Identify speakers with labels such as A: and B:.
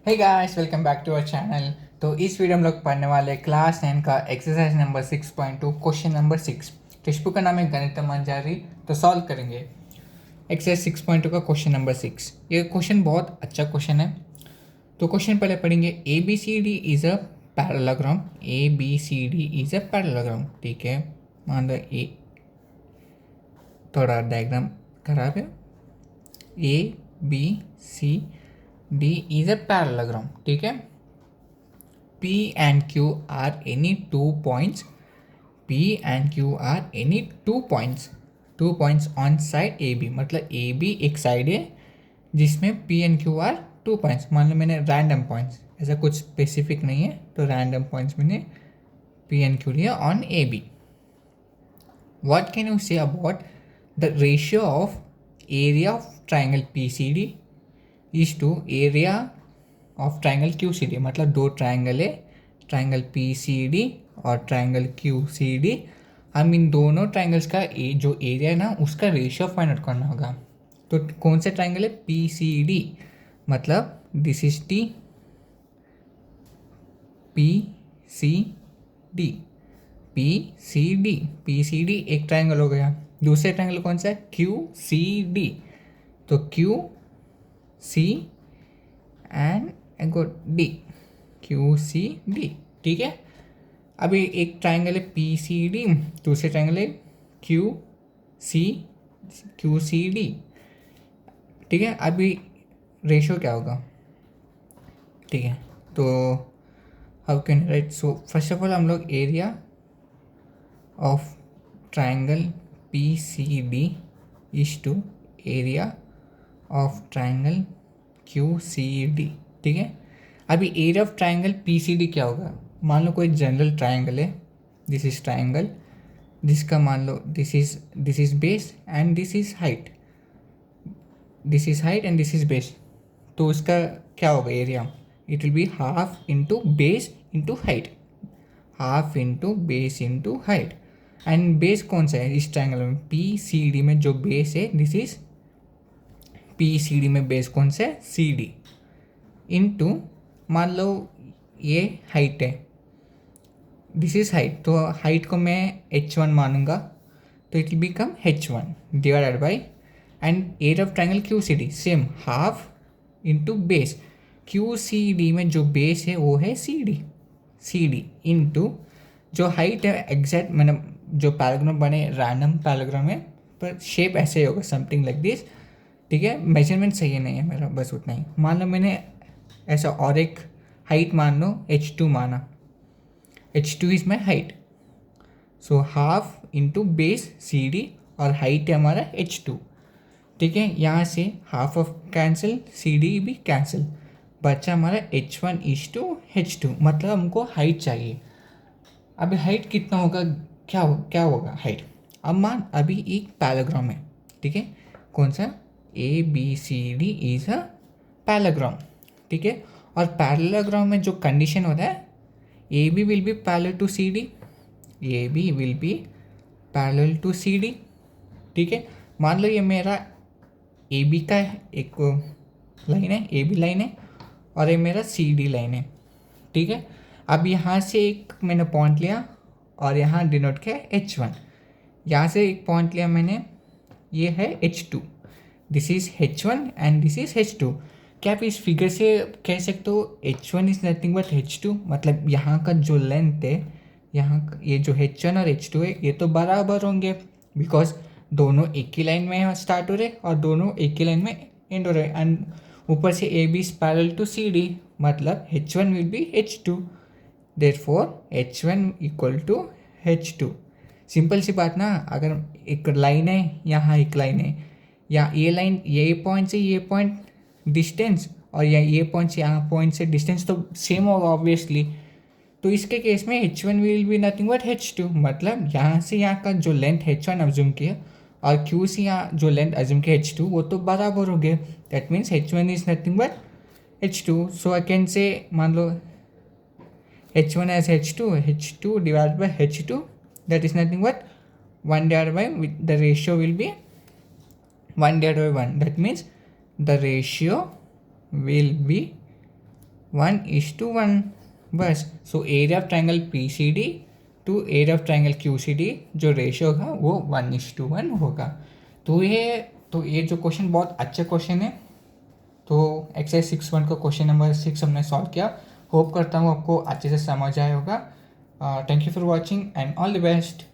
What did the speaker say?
A: Hey guys, welcome back to our channel. तो इस video में हम लोग पढ़ने वाले क्लास 9 का exercise number 6.2 question number 6। Text book का नाम है गणित मंजारी। तो सॉल्व करेंगे एक्सरसाइज 6.2 का क्वेश्चन नंबर 6। ये क्वेश्चन बहुत अच्छा क्वेश्चन है। तो क्वेश्चन पहले पढ़ेंगे। A B C D is a parallelogram. A B C D is a parallelogram. ठीक है, मान लो ए, थोड़ा डायग्राम खराब है। A B C D is a parallelogram. ठीक है, P and Q are any 2 points. P and Q are any 2 points. 2 points on side AB, मतलब AB एक साइड है जिसमें P and Q are 2 points। मान लो मैंने रैंडम पॉइंट्स, ऐसा कुछ स्पेसिफिक नहीं है, तो रैंडम पॉइंट्स मैंने P and Q लिया on AB। What can you say about the ratio of area of triangle PCD is to area of triangle Q C D. मतलब दो ट्राइंगल है, ट्राइंगल पी सी डी और triangle Q C D. हम इन दोनों triangles का जो area है ना, उसका रेशियो फाइंड आउट करना होगा। तो कौन सा ट्राइंगल है? पी सी डी, मतलब this is T P C D. P C D, P C D एक ट्राइंगल हो गया। दूसरे ट्राइंगल कौन सा है? Q C D. तो क्यू सी एंड एगो डी, क्यू सी डी। ठीक है, अभी एक ट्राइंगल है पी सी डी, दूसरे ट्राइंगल है क्यू सी डी। ठीक है, अभी रेशियो क्या होगा? ठीक है, तो how can write? So first of all हम लोग area of triangle P C D is to area of triangle Q C D. ठीक है, अभी area of triangle P C D क्या होगा? मान लो कोई जनरल ट्राइंगल है, दिस इज ट्राइंगल, जिसका मान लो this is base and this is height, this is height and this is base. तो उसका क्या होगा area? It will be half into base into height, half into base into height. And base कौन सा है इस ट्राइंगल में? P C D में जो बेस है, this is P C D में बेस कौन सा है? C D. इंटू मान लो ये हाइट है, दिस इज हाइट, तो हाइट को मैं h1 मानूंगा, तो it will become h1 divided by, and area of triangle Q C D same half into base. Q C D में जो बेस है वो है सी डी इंटू जो हाइट है। एग्जैक्ट मैंने जो पैराग्राम बने रैंडम पैराग्राम है, पर शेप ऐसे ही होगा, समथिंग लाइक दिस। ठीक है, मेजरमेंट सही नहीं है मेरा, बस उतना ही। मान लो मैंने ऐसा और एक हाइट मान लो h2 माना, h2 is my height. So half into base C D और हाइट है हमारा h2। ठीक है, यहाँ से half of cancel, C D भी कैंसिल, बचा हमारा h1 इज टू h2। मतलब हमको हाइट चाहिए। अभी हाइट कितना होगा? क्या होगा हाइट? अब मान अभी एक पैराग्राम है, ठीक है, कौन सा? A B C D is a parallelogram. ठीक है, और पैरेललोग्राम में जो कंडीशन होता है, A B will be parallel to C D, A B will be parallel to C D. ठीक है, मान लो ये मेरा ए बी का एक लाइन है, ए बी लाइन है, और ये मेरा सी डी लाइन है। ठीक है, अब यहाँ से एक मैंने पॉइंट लिया और यहाँ डिनोट किया h1। यहाँ से एक पॉइंट लिया मैंने, ये है h2, this is h1 and this is h2। क्या आप इस फिगर से कह सकते हो h1 is nothing but h2? मतलब यहाँ का जो लेंथ है, यहाँ ये जो h1 और h2 है, ये तो बराबर होंगे, बिकॉज दोनों एक ही लाइन में स्टार्ट हो रहे और दोनों एक ही लाइन में एंड हो रहे। एंड ऊपर से A B is parallel to C D, मतलब h1 will be h2, therefore h1 equal to h2। Simple सी बात ना। अगर एक लाइन है, यहाँ एक लाइन है, या ये लाइन ये पॉइंट से ये पॉइंट डिस्टेंस, और या ये पॉइंट से यहाँ पॉइंट से डिस्टेंस तो सेम होगा ऑब्वियसली। तो इसके केस में h1 will be nothing but h2, मतलब यहाँ से यहाँ का जो लेंथ h1 अज्यूम किया और q से यहाँ जो लेंथ अज्यूम किया h2, वो तो बराबर हो गए। That means h1 is nothing but h2। So I can say, मान लो h1 as h2 divided by h2, that is nothing but 1 divided by, the ratio will be 1 divided by 1. That means the ratio will be 1:1 बस। So area of triangle P C D to area of triangle Q C D जो ratio होगा वो 1:1 होगा। तो ये जो question बहुत अच्छा क्वेश्चन है। तो एक्सरसाइज 6.1 का क्वेश्चन नंबर 6 हमने सॉल्व किया। होप करता हूँ आपको अच्छे से समझ आया होगा। Thank you for watching and all the best.